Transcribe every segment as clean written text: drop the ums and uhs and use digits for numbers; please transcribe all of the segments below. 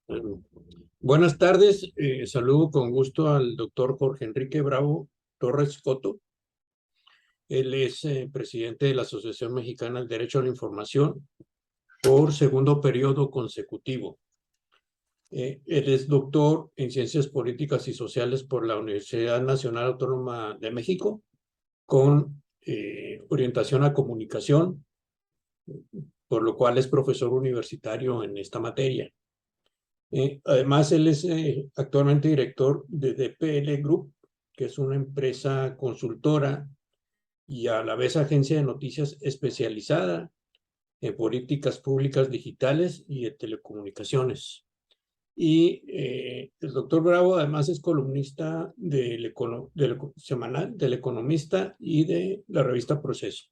Eh, Buenas tardes, saludo con gusto al doctor Jorge Enrique Bravo Torres Coto. Él es presidente de la Asociación Mexicana del Derecho a la Información por segundo periodo consecutivo. Él es doctor en Ciencias Políticas y Sociales por la Universidad Nacional Autónoma de México, con orientación a comunicación, por lo cual es profesor universitario en esta materia. Además, él es actualmente director de DPL Group, que es una empresa consultora y a la vez agencia de noticias especializada en políticas públicas digitales y de telecomunicaciones. Y el doctor Bravo además es columnista del semanal del Economista y de la revista Proceso.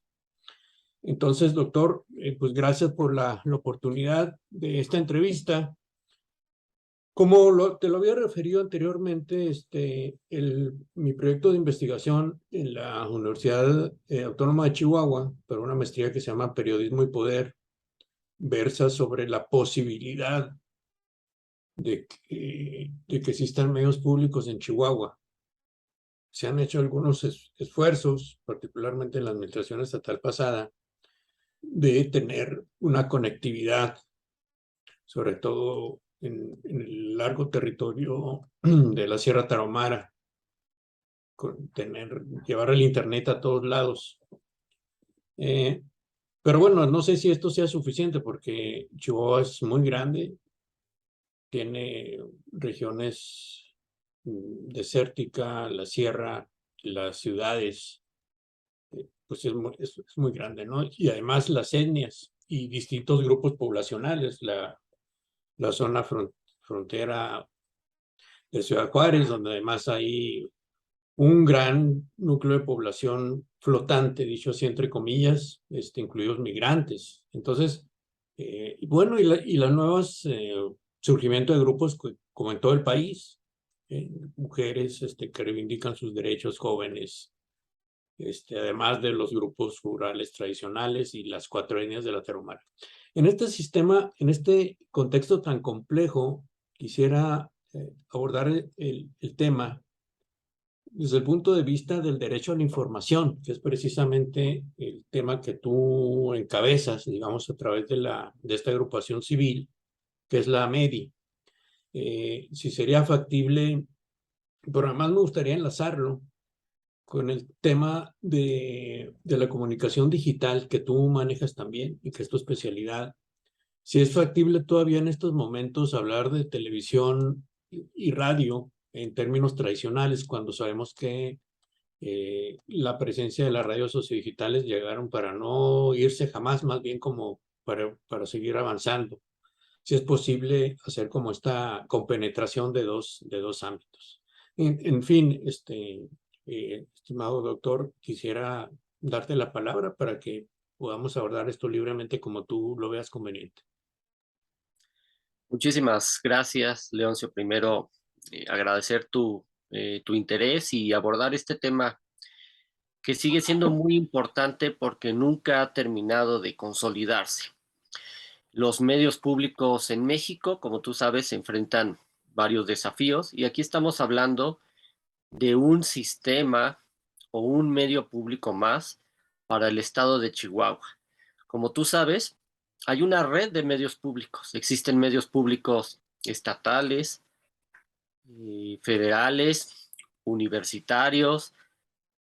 Entonces, doctor, pues gracias por la oportunidad de esta entrevista. Como te lo había referido anteriormente, mi proyecto de investigación en la Universidad Autónoma de Chihuahua, para una maestría que se llama Periodismo y Poder, versa sobre la posibilidad de que existan medios públicos en Chihuahua. Se han hecho algunos esfuerzos, particularmente en la administración estatal pasada, de tener una conectividad, sobre todo en el largo territorio de la Sierra Tarahumara, llevar el internet a todos lados. Eh, pero bueno, no sé si esto sea suficiente porque Chihuahua es muy grande, tiene regiones desérticas, la sierra, las ciudades, pues es muy grande, ¿no? Y además las etnias y distintos grupos poblacionales, la zona frontera de Ciudad Juárez, donde además hay un gran núcleo de población flotante, dicho así entre comillas, incluidos migrantes. Entonces, bueno, y las nuevas surgimiento de grupos como en todo el país, mujeres que reivindican sus derechos, jóvenes, además de los grupos rurales tradicionales y las cuatro etnias de la Tarahumara. En este sistema, en este contexto tan complejo, quisiera abordar el tema desde el punto de vista del derecho a la información, que es precisamente el tema que tú encabezas, digamos, a través de esta agrupación civil, que es la MEDI. Si sería factible, pero además me gustaría enlazarlo con el tema de la comunicación digital que tú manejas también y que es tu especialidad. Si es factible todavía en estos momentos hablar de televisión y radio en términos tradicionales, cuando sabemos que la presencia de las radios sociodigitales llegaron para no irse jamás, más bien como para seguir avanzando. Si es posible hacer como esta compenetración de dos ámbitos. En fin, estimado doctor, quisiera darte la palabra para que podamos abordar esto libremente como tú lo veas conveniente. Muchísimas gracias, Leoncio. Primero, agradecer tu interés y abordar este tema que sigue siendo muy importante porque nunca ha terminado de consolidarse. Los medios públicos en México, como tú sabes, se enfrentan varios desafíos y aquí estamos hablando de un sistema o un medio público más para el estado de Chihuahua. Como tú sabes, hay una red de medios públicos. Existen medios públicos estatales, federales, universitarios,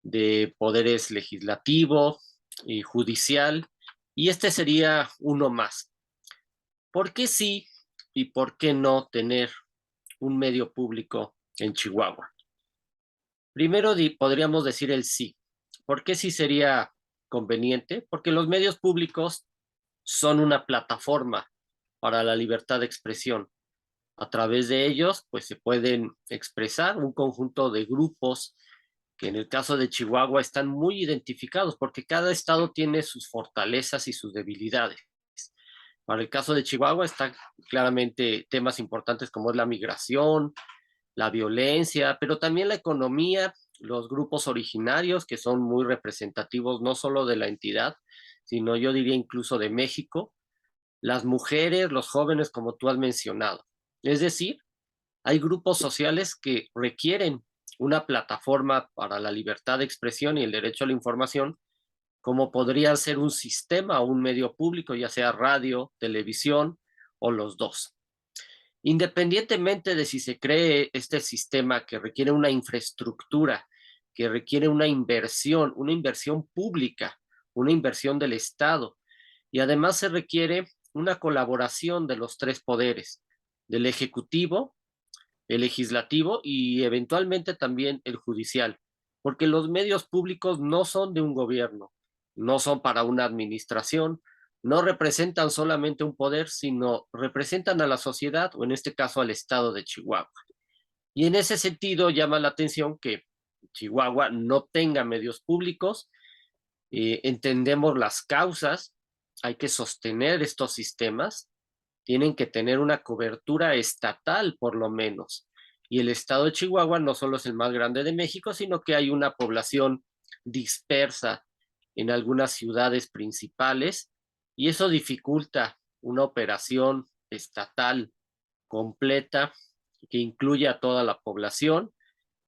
de poderes legislativo y judicial, y este sería uno más. ¿Por qué sí y por qué no tener un medio público en Chihuahua? Primero podríamos decir el sí. ¿Por qué sí sería conveniente? Porque los medios públicos son una plataforma para la libertad de expresión. A través de ellos, pues se pueden expresar un conjunto de grupos que en el caso de Chihuahua están muy identificados porque cada estado tiene sus fortalezas y sus debilidades. Para el caso de Chihuahua están claramente temas importantes como es la migración, la violencia, pero también la economía, los grupos originarios que son muy representativos no solo de la entidad, sino yo diría incluso de México, las mujeres, los jóvenes, como tú has mencionado. Es decir, hay grupos sociales que requieren una plataforma para la libertad de expresión y el derecho a la información, como podría ser un sistema o un medio público, ya sea radio, televisión o los dos. Independientemente de si se cree este sistema que requiere una infraestructura, que requiere una inversión pública, una inversión del Estado, y además se requiere una colaboración de los tres poderes, del Ejecutivo, el Legislativo y eventualmente también el Judicial, porque los medios públicos no son de un gobierno, no son para una administración, no representan solamente un poder, sino representan a la sociedad, o en este caso al estado de Chihuahua. Y en ese sentido llama la atención que Chihuahua no tenga medios públicos. Entendemos las causas, hay que sostener estos sistemas, tienen que tener una cobertura estatal por lo menos. Y el estado de Chihuahua no solo es el más grande de México, sino que hay una población dispersa en algunas ciudades principales y eso dificulta una operación estatal completa que incluya a toda la población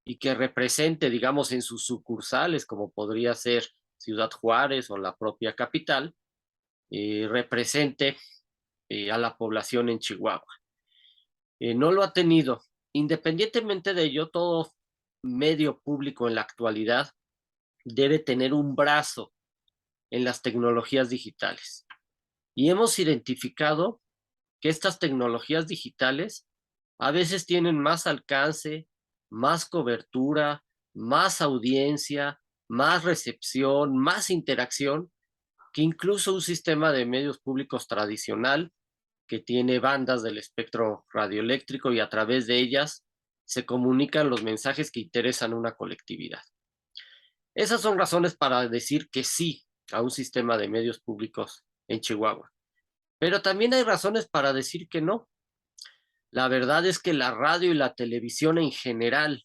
y que represente, digamos, en sus sucursales, como podría ser Ciudad Juárez o la propia capital, represente a la población en Chihuahua. No lo ha tenido. Independientemente de ello, todo medio público en la actualidad debe tener un brazo en las tecnologías digitales. Y hemos identificado que estas tecnologías digitales a veces tienen más alcance, más cobertura, más audiencia, más recepción, más interacción que incluso un sistema de medios públicos tradicional que tiene bandas del espectro radioeléctrico y a través de ellas se comunican los mensajes que interesan a una colectividad. Esas son razones para decir que sí a un sistema de medios públicos en Chihuahua. Pero también hay razones para decir que no. La verdad es que la radio y la televisión en general,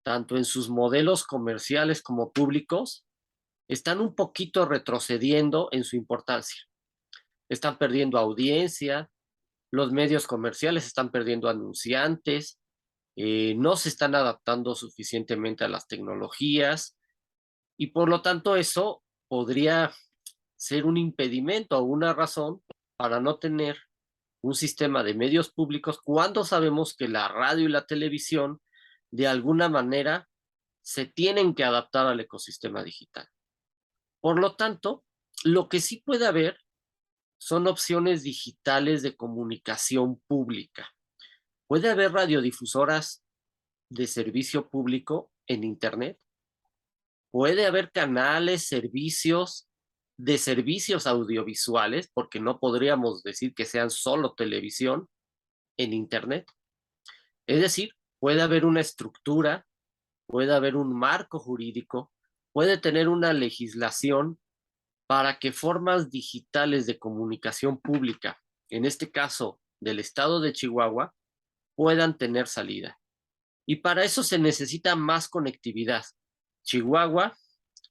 tanto en sus modelos comerciales como públicos, están un poquito retrocediendo en su importancia. Están perdiendo audiencia, los medios comerciales están perdiendo anunciantes, no se están adaptando suficientemente a las tecnologías y por lo tanto eso podría ser un impedimento o una razón para no tener un sistema de medios públicos cuando sabemos que la radio y la televisión de alguna manera se tienen que adaptar al ecosistema digital. Por lo tanto, lo que sí puede haber son opciones digitales de comunicación pública. Puede haber radiodifusoras de servicio público en Internet. Puede haber canales, servicios de servicios audiovisuales, porque no podríamos decir que sean solo televisión en Internet. Es decir, puede haber una estructura, puede haber un marco jurídico, puede tener una legislación para que formas digitales de comunicación pública, en este caso del estado de Chihuahua, puedan tener salida. Y para eso se necesita más conectividad. Chihuahua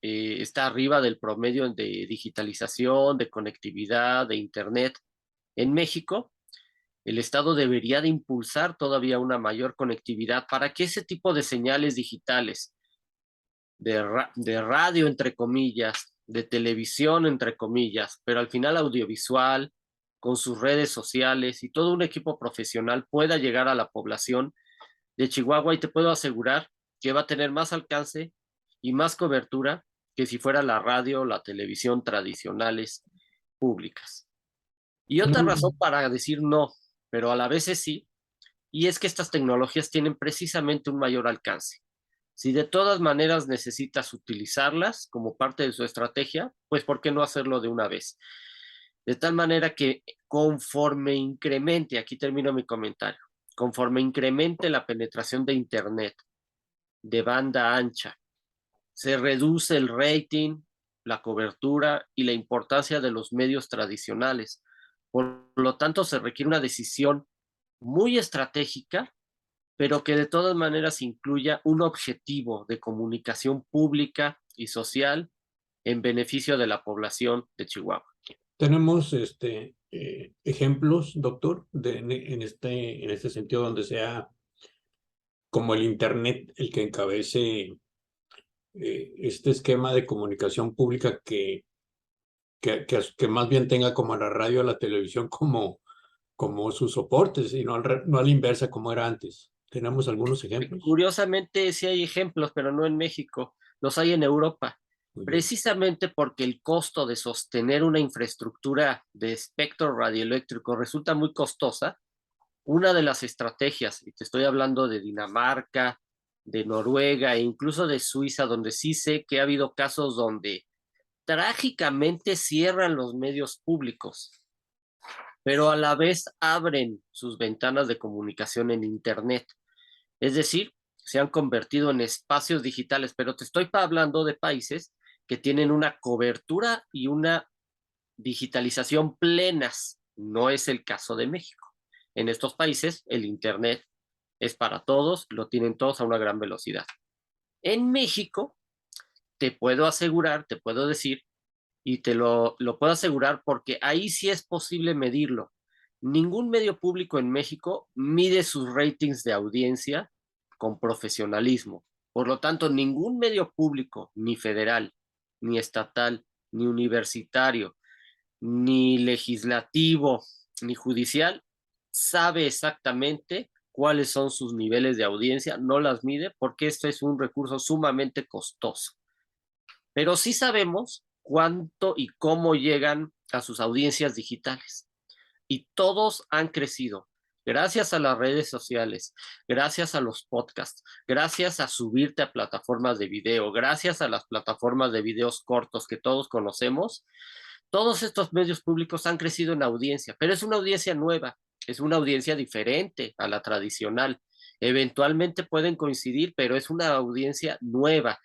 está arriba del promedio de digitalización, de conectividad, de Internet. En México, el Estado debería de impulsar todavía una mayor conectividad para que ese tipo de señales digitales, de radio, entre comillas, de televisión, entre comillas, pero al final audiovisual, con sus redes sociales y todo un equipo profesional pueda llegar a la población de Chihuahua y te puedo asegurar que va a tener más alcance y más cobertura que si fuera la radio o la televisión tradicionales públicas. Y otra razón para decir no, pero a la vez es sí, y es que estas tecnologías tienen precisamente un mayor alcance. Si de todas maneras necesitas utilizarlas como parte de su estrategia, pues ¿por qué no hacerlo de una vez? De tal manera que conforme incremente, aquí termino mi comentario, conforme incremente la penetración de Internet de banda ancha, se reduce el rating, la cobertura y la importancia de los medios tradicionales. Por lo tanto, se requiere una decisión muy estratégica, pero que de todas maneras incluya un objetivo de comunicación pública y social en beneficio de la población de Chihuahua. Tenemos ejemplos, doctor, en este sentido, donde sea como el Internet el que encabece este esquema de comunicación pública que más bien tenga como a la radio, a la televisión como sus soportes y no a la inversa como era antes? ¿Tenemos algunos ejemplos? Curiosamente, sí hay ejemplos, pero no en México, los hay en Europa, Muy bien. precisamente porque el costo de sostener una infraestructura de espectro radioeléctrico resulta muy costosa. Una de las estrategias, y te estoy hablando de Dinamarca, de Noruega e incluso de Suiza, donde sí sé que ha habido casos donde trágicamente cierran los medios públicos, pero a la vez abren sus ventanas de comunicación en Internet. Es decir, se han convertido en espacios digitales, pero te estoy hablando de países que tienen una cobertura y una digitalización plenas. No es el caso de México. En estos países el Internet es para todos, lo tienen todos a una gran velocidad. En México, te puedo asegurar, te puedo decir, y te lo puedo asegurar porque ahí sí es posible medirlo. Ningún medio público en México mide sus ratings de audiencia con profesionalismo. Por lo tanto, ningún medio público, ni federal, ni estatal, ni universitario, ni legislativo, ni judicial, sabe exactamente cuáles son sus niveles de audiencia, no las mide porque esto es un recurso sumamente costoso. Pero sí sabemos cuánto y cómo llegan a sus audiencias digitales. Y todos han crecido gracias a las redes sociales, gracias a los podcasts, gracias a subirte a plataformas de video, gracias a las plataformas de videos cortos que todos conocemos. Todos estos medios públicos han crecido en audiencia, pero es una audiencia nueva, es una audiencia diferente a la tradicional. Eventualmente pueden coincidir, pero es una audiencia nueva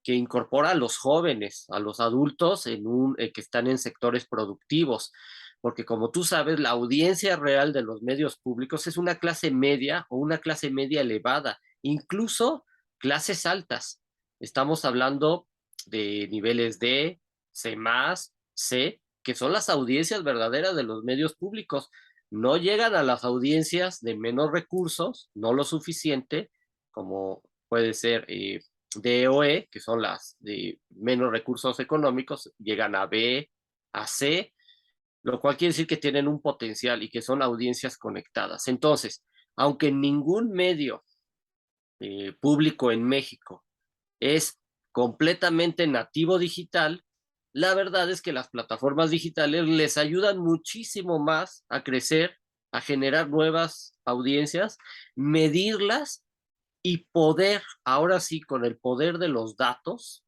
que incorpora a los jóvenes, a los adultos que están en sectores productivos, porque como tú sabes, la audiencia real de los medios públicos es una clase media o una clase media elevada, incluso clases altas. Estamos hablando de niveles D, C+, C, que son las audiencias verdaderas de los medios públicos. No llegan a las audiencias de menos recursos, no lo suficiente, como puede ser D o E, que son las de menos recursos económicos, llegan a B, a C, lo cual quiere decir que tienen un potencial y que son audiencias conectadas. Entonces, aunque ningún medio público en México es completamente nativo digital, la verdad es que las plataformas digitales les ayudan muchísimo más a crecer, a generar nuevas audiencias, medirlas y poder, ahora sí, con el poder de los datos,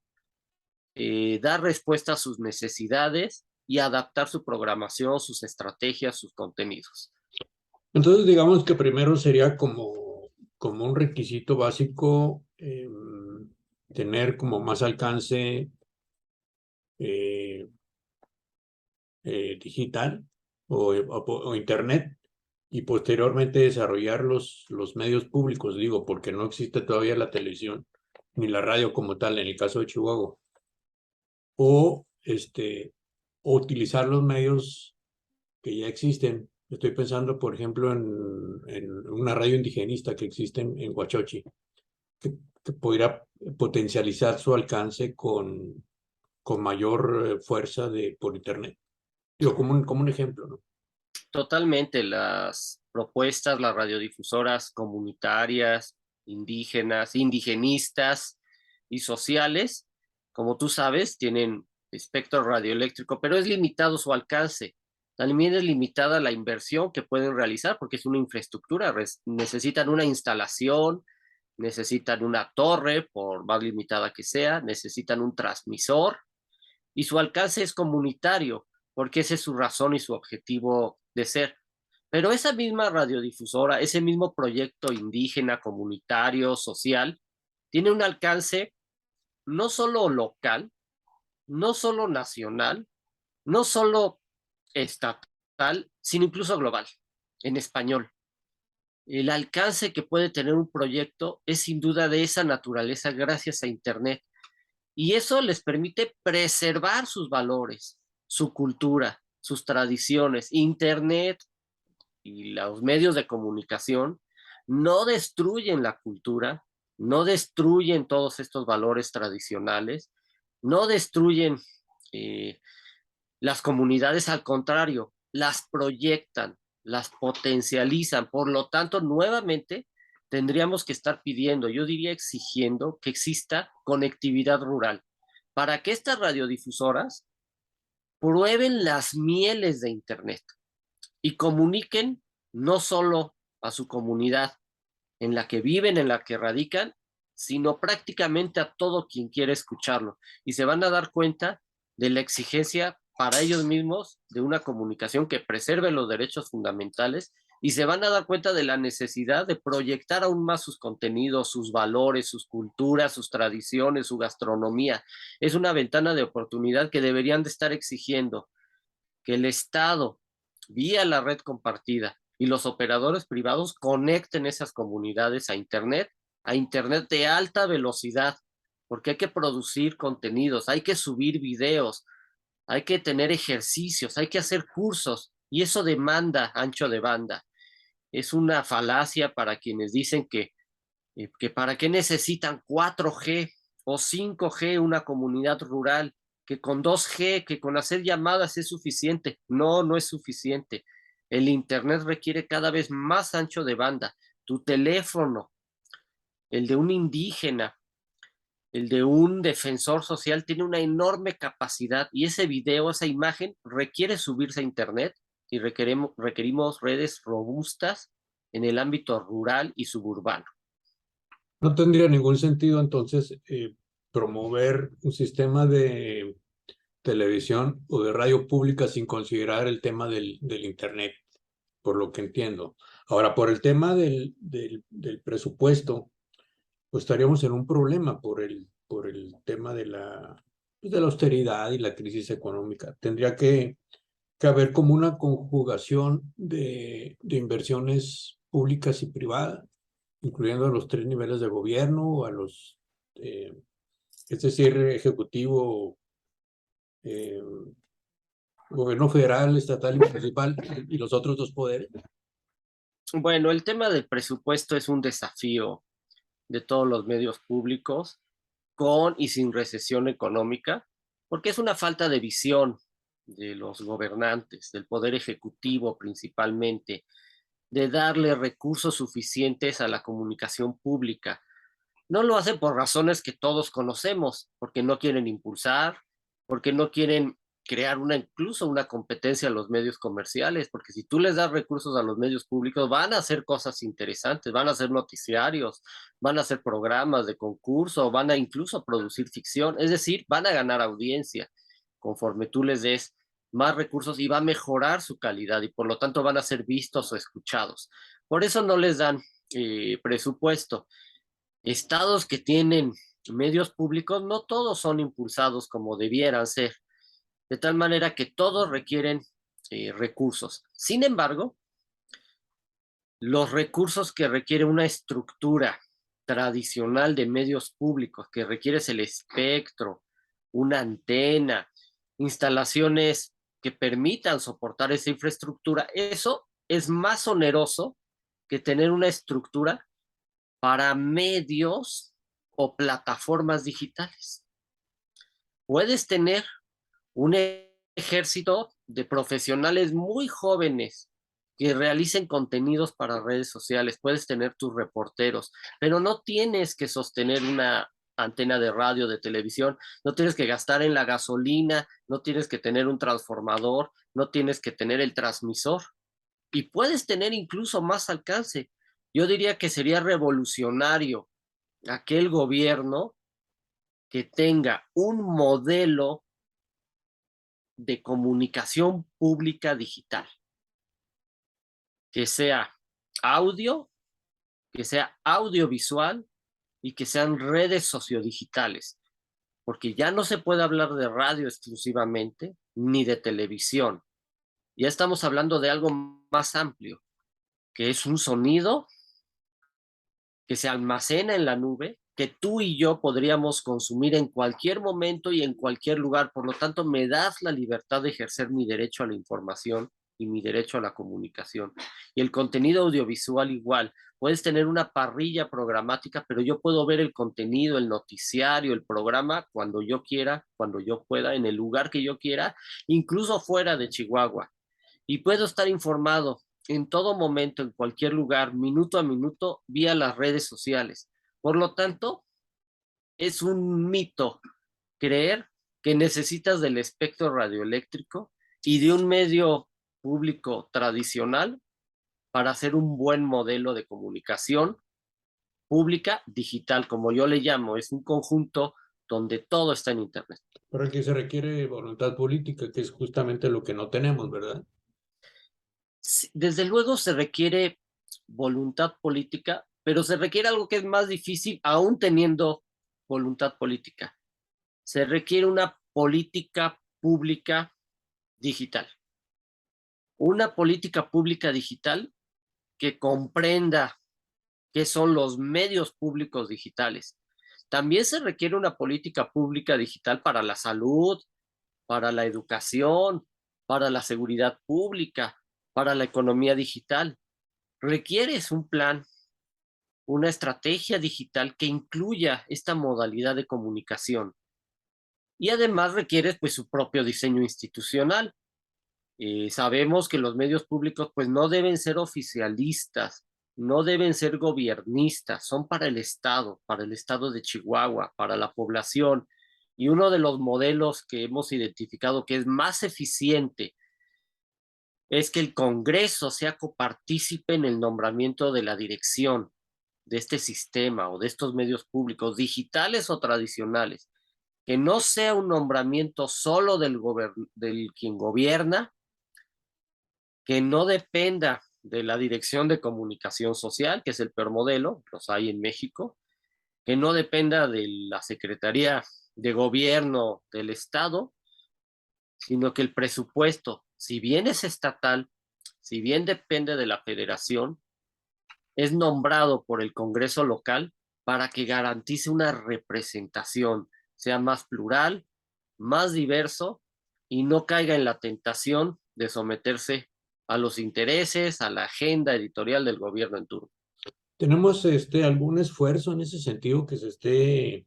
dar respuesta a sus necesidades y adaptar su programación, sus estrategias, sus contenidos. Entonces, digamos que primero sería como un requisito básico tener como más alcance eh, digital o internet y posteriormente desarrollar los medios públicos, digo, porque no existe todavía la televisión ni la radio como tal en el caso de Chihuahua, o o utilizar los medios que ya existen. Estoy pensando, por ejemplo, en una radio indigenista que existe en Huachochi, que pudiera potencializar su alcance con mayor fuerza por Internet. Digo, como un ejemplo, ¿no? Totalmente, las propuestas, las radiodifusoras comunitarias, indígenas, indigenistas y sociales, como tú sabes, tienen espectro radioeléctrico, pero es limitado su alcance. También es limitada la inversión que pueden realizar porque es una infraestructura, necesitan una instalación, necesitan una torre, por más limitada que sea, necesitan un transmisor y su alcance es comunitario, porque esa es su razón y su objetivo de ser. Pero esa misma radiodifusora, ese mismo proyecto indígena, comunitario, social, tiene un alcance no solo local, no solo nacional, no solo estatal, sino incluso global, en español. El alcance que puede tener un proyecto es sin duda de esa naturaleza gracias a Internet. Y eso les permite preservar sus valores, su cultura, sus tradiciones. Internet y los medios de comunicación no destruyen la cultura, no destruyen todos estos valores tradicionales, no destruyen las comunidades, al contrario, las proyectan, las potencializan. Por lo tanto, nuevamente tendríamos que estar pidiendo, yo diría exigiendo, que exista conectividad rural para que estas radiodifusoras prueben las mieles de Internet y comuniquen no solo a su comunidad en la que viven, en la que radican, sino prácticamente a todo quien quiere escucharlo. Y se van a dar cuenta de la exigencia para ellos mismos de una comunicación que preserve los derechos fundamentales, y se van a dar cuenta de la necesidad de proyectar aún más sus contenidos, sus valores, sus culturas, sus tradiciones, su gastronomía. Es una ventana de oportunidad que deberían de estar exigiendo que el Estado, vía la red compartida, y los operadores privados conecten esas comunidades a Internet de alta velocidad, porque hay que producir contenidos, hay que subir videos, hay que tener ejercicios, hay que hacer cursos, y eso demanda ancho de banda. Es una falacia para quienes dicen que para qué necesitan 4G o 5G una comunidad rural, que con 2G, que con hacer llamadas es suficiente. No, no es suficiente. El Internet requiere cada vez más ancho de banda. Tu teléfono, el de un indígena, el de un defensor social, tiene una enorme capacidad, y ese video, esa imagen requiere subirse a Internet, y requerimos redes robustas en el ámbito rural y suburbano. No tendría ningún sentido entonces promover un sistema de televisión o de radio pública sin considerar el tema del Internet, por lo que entiendo. Ahora, por el tema del presupuesto, pues estaríamos en un problema por el tema pues, de la austeridad y la crisis económica. Tendría que haber como una conjugación de inversiones públicas y privadas, incluyendo a los tres niveles de gobierno, eh, es decir, ejecutivo, eh, gobierno federal, estatal y municipal, y los otros dos poderes. Bueno, el tema del presupuesto es un desafío de todos los medios públicos, con y sin recesión económica, porque es una falta de visión de los gobernantes, del poder ejecutivo principalmente, de darle recursos suficientes a la comunicación pública. No lo hacen por razones que todos conocemos, porque no quieren impulsar, porque no quieren crear incluso una competencia a los medios comerciales, porque si tú les das recursos a los medios públicos, van a hacer cosas interesantes, van a hacer noticiarios, van a hacer programas de concurso, van a incluso producir ficción, es decir, van a ganar audiencia conforme tú les des más recursos, y va a mejorar su calidad, y por lo tanto van a ser vistos o escuchados. Por eso no les dan presupuesto. Estados que tienen medios públicos, no todos son impulsados como debieran ser, de tal manera que todos requieren recursos. Sin embargo, los recursos que requiere una estructura tradicional de medios públicos, que requieres el espectro, una antena, instalaciones que permitan soportar esa infraestructura, eso es más oneroso que tener una estructura para medios o plataformas digitales. Puedes tener un ejército de profesionales muy jóvenes que realicen contenidos para redes sociales, puedes tener tus reporteros, pero no tienes que sostener una antena de radio, de televisión, no tienes que gastar en la gasolina, no tienes que tener un transformador, no tienes que tener el transmisor, y puedes tener incluso más alcance. Yo diría que sería revolucionario aquel gobierno que tenga un modelo de comunicación pública digital, que sea audio, que sea audiovisual y que sean redes sociodigitales, porque ya no se puede hablar de radio exclusivamente ni de televisión. Ya estamos hablando de algo más amplio, que es un sonido que se almacena en la nube que tú y yo podríamos consumir en cualquier momento y en cualquier lugar. Por lo tanto, me das la libertad de ejercer mi derecho a la información y mi derecho a la comunicación. Y el contenido audiovisual igual. Puedes tener una parrilla programática, pero yo puedo ver el contenido, el noticiario, el programa cuando yo quiera, cuando yo pueda, en el lugar que yo quiera, incluso fuera de Chihuahua. Y puedo estar informado en todo momento, en cualquier lugar, minuto a minuto, vía las redes sociales. Por lo tanto, es un mito creer que necesitas del espectro radioeléctrico y de un medio público tradicional para hacer un buen modelo de comunicación pública digital, como yo le llamo. Es un conjunto donde todo está en Internet. Pero aquí se requiere voluntad política, que es justamente lo que no tenemos, ¿verdad? Desde luego se requiere voluntad política, pero se requiere algo que es más difícil aún teniendo voluntad política. Se requiere una política pública digital. Una política pública digital que comprenda qué son los medios públicos digitales. También se requiere una política pública digital para la salud, para la educación, para la seguridad pública, para la economía digital. Requieres un plan, una estrategia digital que incluya esta modalidad de comunicación. Y además requieres pues su propio diseño institucional. Sabemos que los medios públicos pues no deben ser oficialistas, no deben ser gobiernistas, son para el estado de Chihuahua, para la población. Y uno de los modelos que hemos identificado que es más eficiente es que el Congreso sea copartícipe en el nombramiento de la dirección de este sistema o de estos medios públicos, digitales o tradicionales, que no sea un nombramiento solo del quien gobierna, que no dependa de la Dirección de Comunicación Social, que es el peor modelo, los hay en México, que no dependa de la Secretaría de Gobierno del Estado, sino que el presupuesto, si bien es estatal, si bien depende de la federación, es nombrado por el Congreso local para que garantice una representación, sea más plural, más diverso y no caiga en la tentación de someterse a los intereses, a la agenda editorial del gobierno en turno. ¿Tenemos algún esfuerzo en ese sentido que se esté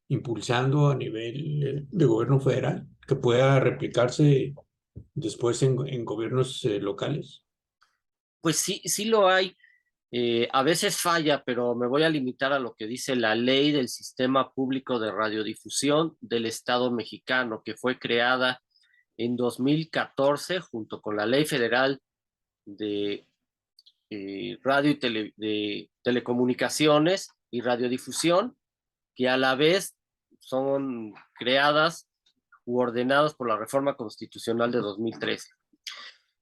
impulsando a nivel de gobierno federal que pueda replicarse después en gobiernos locales? Pues sí, sí lo hay. A veces falla, pero me voy a limitar a lo que dice la ley del Sistema Público de Radiodifusión del Estado mexicano, que fue creada en 2014 junto con la Ley Federal de Radio y de Telecomunicaciones y Radiodifusión, que a la vez son creadas u ordenadas por la Reforma Constitucional de 2013.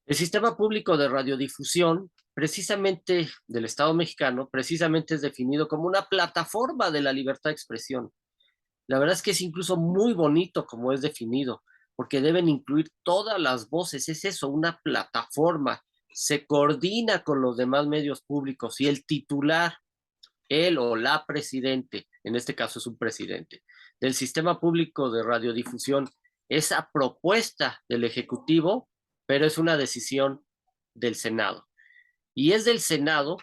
El Sistema Público de Radiodifusión, precisamente del Estado mexicano, precisamente es definido como una plataforma de la libertad de expresión. La verdad es que es incluso muy bonito como es definido, porque deben incluir todas las voces. Es eso, una plataforma. Se coordina con los demás medios públicos y el titular, él o la presidente, en este caso es un presidente, del Sistema Público de Radiodifusión, es a propuesta del Ejecutivo, pero es una decisión del Senado. Y es del Senado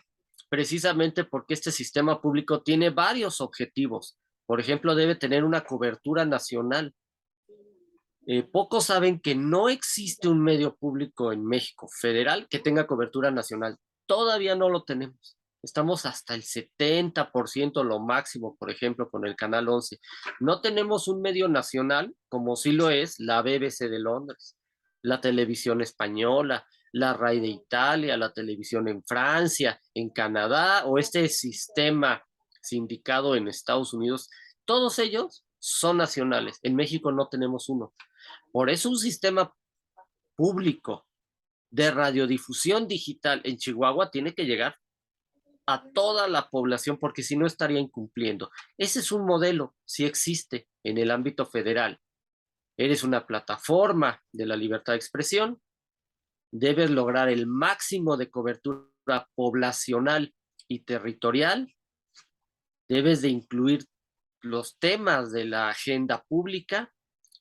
precisamente porque este sistema público tiene varios objetivos. Por ejemplo, debe tener una cobertura nacional. Pocos saben que no existe un medio público en México federal que tenga cobertura nacional. Todavía no lo tenemos. Estamos hasta el 70%, lo máximo, por ejemplo, con el Canal 11. No tenemos un medio nacional como sí lo es la BBC de Londres, la televisión española, la RAI de Italia, la televisión en Francia, en Canadá o este sistema sindicado en Estados Unidos. Todos ellos son nacionales. En México no tenemos uno. Por eso un sistema público de radiodifusión digital en Chihuahua tiene que llegar a toda la población porque si no estaría incumpliendo. Ese es un modelo, si existe en el ámbito federal. Eres una plataforma de la libertad de expresión, debes lograr el máximo de cobertura poblacional y territorial debes de incluir los temas de la agenda pública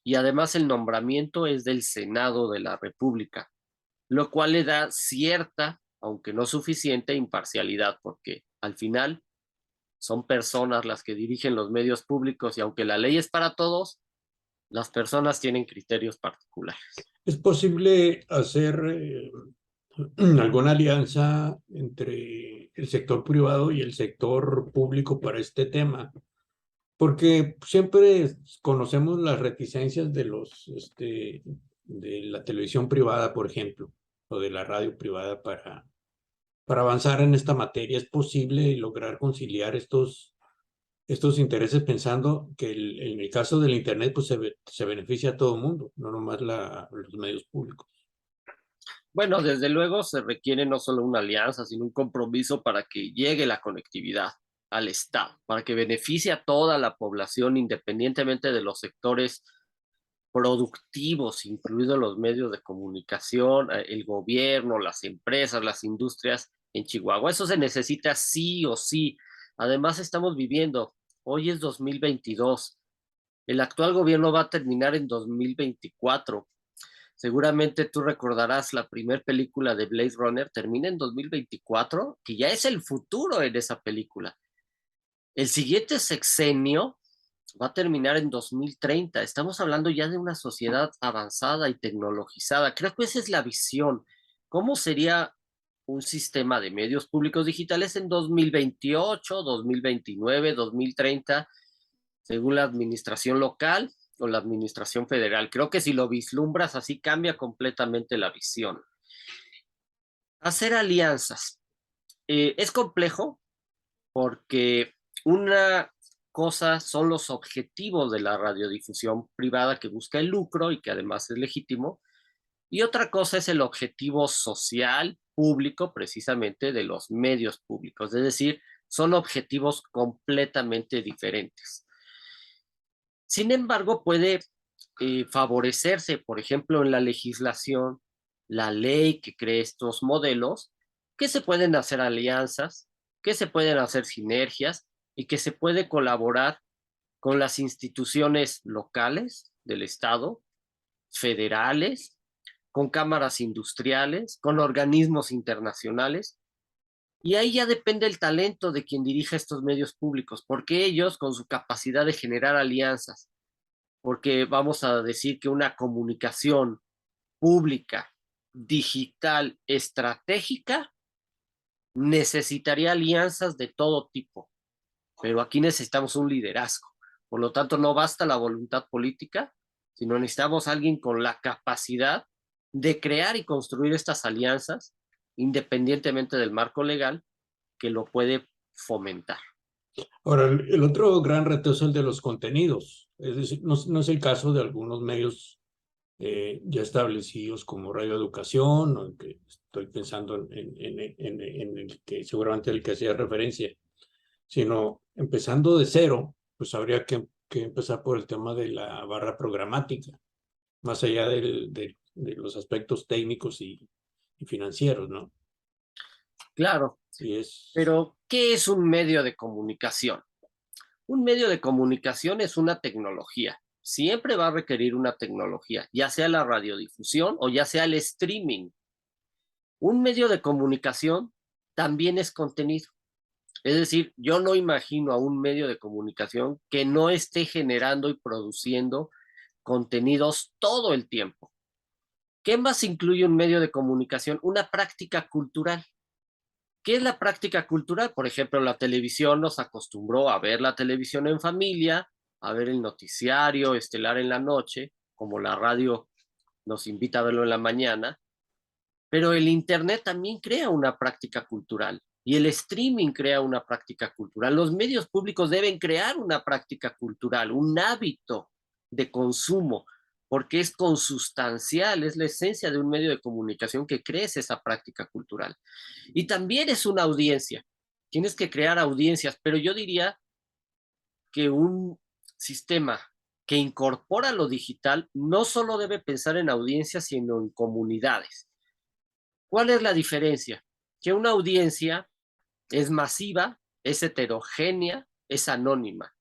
y además el nombramiento es del Senado de la República, lo cual le da cierta, aunque no suficiente, imparcialidad, porque al final son personas las que dirigen los medios públicos y aunque la ley es para todos, las personas tienen criterios particulares. ¿Es posible hacer alguna alianza entre el sector privado y el sector público para este tema? Porque siempre conocemos las reticencias de de la televisión privada, por ejemplo, o de la radio privada para avanzar en esta materia. ¿Es posible lograr conciliar estos intereses pensando que en el caso del Internet pues se beneficia a todo el mundo, no nomás los medios públicos? Bueno, desde luego se requiere no solo una alianza, sino un compromiso para que llegue la conectividad al Estado, para que beneficie a toda la población independientemente de los sectores productivos, incluidos los medios de comunicación, el gobierno, las empresas, las industrias en Chihuahua. Eso se necesita sí o sí. Además, estamos viviendo, hoy es 2022, el actual gobierno va a terminar en 2024. Seguramente tú recordarás la primera película de Blade Runner, termina en 2024, que ya es el futuro en esa película. El siguiente sexenio va a terminar en 2030. Estamos hablando ya de una sociedad avanzada y tecnologizada. Creo que esa es la visión. ¿Cómo sería un sistema de medios públicos digitales en 2028, 2029, 2030, según la administración local o la administración federal? Creo que si lo vislumbras así cambia completamente la visión. Hacer alianzas. Es complejo porque una cosa son los objetivos de la radiodifusión privada que busca el lucro y que además es legítimo, y otra cosa es el objetivo social público precisamente de los medios públicos, es decir, son objetivos completamente diferentes. Sin embargo, puede favorecerse, por ejemplo, en la legislación, la ley que cree estos modelos, que se pueden hacer alianzas, que se pueden hacer sinergias y que se puede colaborar con las instituciones locales del Estado, federales, con cámaras industriales, con organismos internacionales. Y ahí ya depende el talento de quien dirija estos medios públicos, porque ellos, con su capacidad de generar alianzas, porque vamos a decir que una comunicación pública, digital, estratégica, necesitaría alianzas de todo tipo, pero aquí necesitamos un liderazgo. Por lo tanto, no basta la voluntad política, sino necesitamos a alguien con la capacidad de crear y construir estas alianzas, independientemente del marco legal, que lo puede fomentar. Ahora, el otro gran reto es el de los contenidos. Es decir, no es el caso de algunos medios ya establecidos como Radio Educación, o que estoy pensando en el que seguramente el que hacía referencia, sino empezando de cero, pues habría que empezar por el tema de la barra programática, más allá de los aspectos técnicos y financieros, ¿no? Claro, Sí es. pero ¿qué es un medio de comunicación? Un medio de comunicación es una tecnología. Siempre va a requerir una tecnología, ya sea la radiodifusión o ya sea el streaming. Un medio de comunicación también es contenido. Es decir, yo no imagino a un medio de comunicación que no esté generando y produciendo contenidos todo el tiempo. ¿Qué más incluye un medio de comunicación? Una práctica cultural. ¿Qué es la práctica cultural? Por ejemplo, la televisión nos acostumbró a ver la televisión en familia, a ver el noticiario estelar en la noche, como la radio nos invita a verlo en la mañana, pero el Internet también crea una práctica cultural y el streaming crea una práctica cultural. Los medios públicos deben crear una práctica cultural, un hábito de consumo, porque es consustancial, es la esencia de un medio de comunicación que crece esa práctica cultural. Y también es una audiencia. Tienes que crear audiencias, pero yo diría que un sistema que incorpora lo digital no solo debe pensar en audiencias, sino en comunidades. ¿Cuál es la diferencia? Que una audiencia es masiva, es heterogénea, es anónima,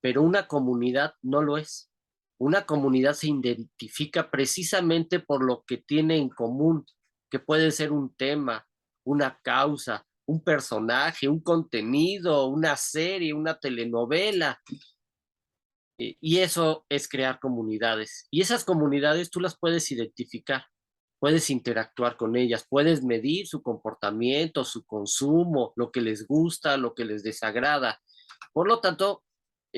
pero una comunidad no lo es. Una comunidad se identifica precisamente por lo que tiene en común, que puede ser un tema, una causa, un personaje, un contenido, una serie, una telenovela. Y eso es crear comunidades. Y esas comunidades tú las puedes identificar, puedes interactuar con ellas, puedes medir su comportamiento, su consumo, lo que les gusta, lo que les desagrada. Por lo tanto,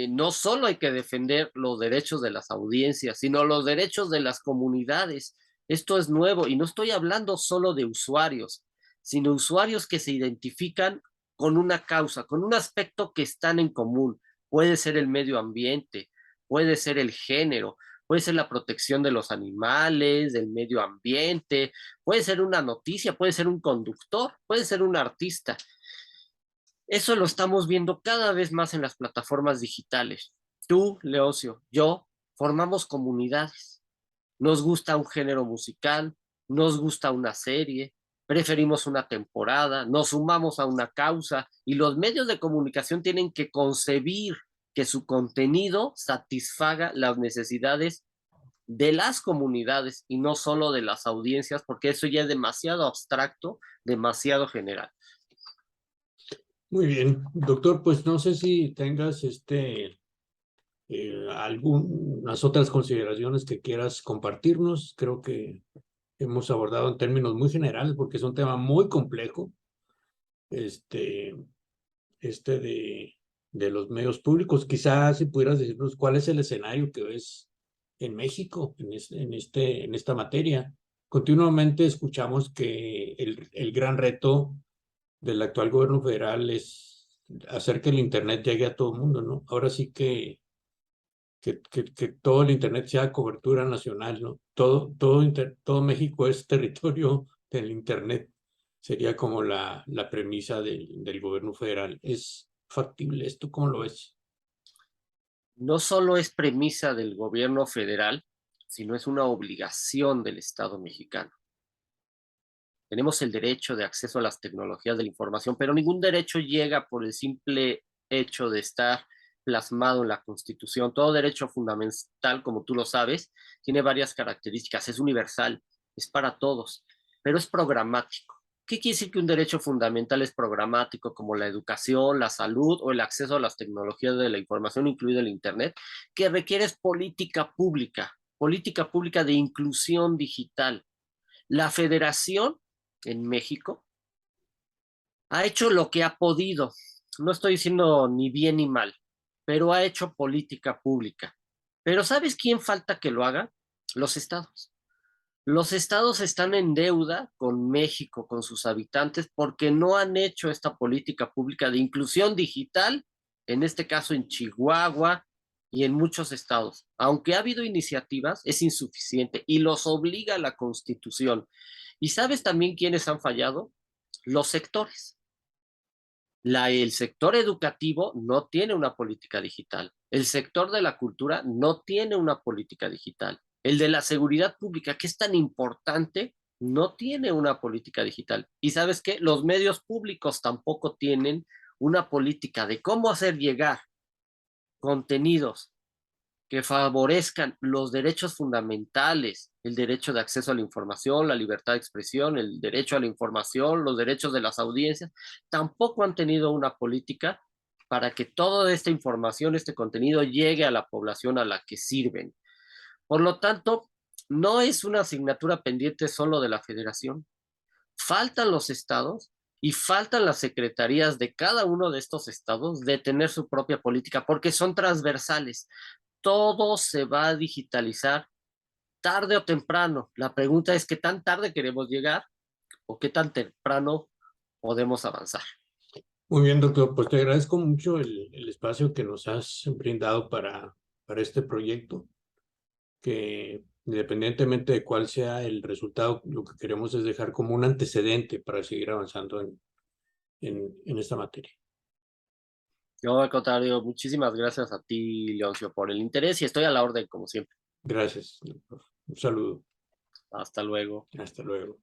no solo hay que defender los derechos de las audiencias, sino los derechos de las comunidades. Esto es nuevo y no estoy hablando solo de usuarios, sino usuarios que se identifican con una causa, con un aspecto que están en común. Puede ser el medio ambiente, puede ser el género, puede ser la protección de los animales, del medio ambiente, puede ser una noticia, puede ser un conductor, puede ser un artista. Eso lo estamos viendo cada vez más en las plataformas digitales. Tú, Leocio, yo, formamos comunidades. Nos gusta un género musical, nos gusta una serie, preferimos una temporada, nos sumamos a una causa y los medios de comunicación tienen que concebir que su contenido satisfaga las necesidades de las comunidades y no solo de las audiencias, porque eso ya es demasiado abstracto, demasiado general. Muy bien, doctor, pues no sé si tengas algunas otras consideraciones que quieras compartirnos. Creo que hemos abordado en términos muy generales porque es un tema muy complejo, este, este de los medios públicos. Quizás si pudieras decirnos cuál es el escenario que ves en México en esta materia. Continuamente escuchamos que el gran reto del actual gobierno federal es hacer que el Internet llegue a todo el mundo, ¿no? Ahora sí que todo el Internet sea cobertura nacional, ¿no? Todo México es territorio del Internet. Sería como la premisa del gobierno federal. ¿Es factible esto? ¿Cómo lo ves? No solo es premisa del gobierno federal, sino es una obligación del Estado mexicano. Tenemos el derecho de acceso a las tecnologías de la información, pero ningún derecho llega por el simple hecho de estar plasmado en la Constitución. Todo derecho fundamental, como tú lo sabes, tiene varias características. Es universal, es para todos, pero es programático. ¿Qué quiere decir que un derecho fundamental es programático, como la educación, la salud o el acceso a las tecnologías de la información, incluido el Internet? Que requiere política pública de inclusión digital. La federación en México ha hecho lo que ha podido. No estoy diciendo ni bien ni mal, pero ha hecho política pública. Pero ¿sabes quién falta que lo haga? Los estados. Los estados están en deuda con México, con sus habitantes, porque no han hecho esta política pública de inclusión digital, en este caso en Chihuahua y en muchos estados. Aunque ha habido iniciativas, es insuficiente y los obliga la Constitución. ¿Y sabes también quiénes han fallado? Los sectores. El sector educativo no tiene una política digital. El sector de la cultura no tiene una política digital. El de la seguridad pública, que es tan importante, no tiene una política digital. ¿Y sabes qué? Los medios públicos tampoco tienen una política de cómo hacer llegar contenidos que favorezcan los derechos fundamentales, el derecho de acceso a la información, la libertad de expresión, el derecho a la información, los derechos de las audiencias, tampoco han tenido una política para que toda esta información, este contenido llegue a la población a la que sirven. Por lo tanto, no es una asignatura pendiente solo de la federación. Faltan los estados y faltan las secretarías de cada uno de estos estados de tener su propia política porque son transversales. Todo se va a digitalizar tarde o temprano. La pregunta es qué tan tarde queremos llegar o qué tan temprano podemos avanzar. Muy bien, doctor. Pues te agradezco mucho el espacio que nos has brindado para este proyecto, que independientemente de cuál sea el resultado, lo que queremos es dejar como un antecedente para seguir avanzando en esta materia. Yo, al contrario, muchísimas gracias a ti, Leoncio, por el interés y estoy a la orden, como siempre. Gracias, doctor. Un saludo. Hasta luego. Hasta luego.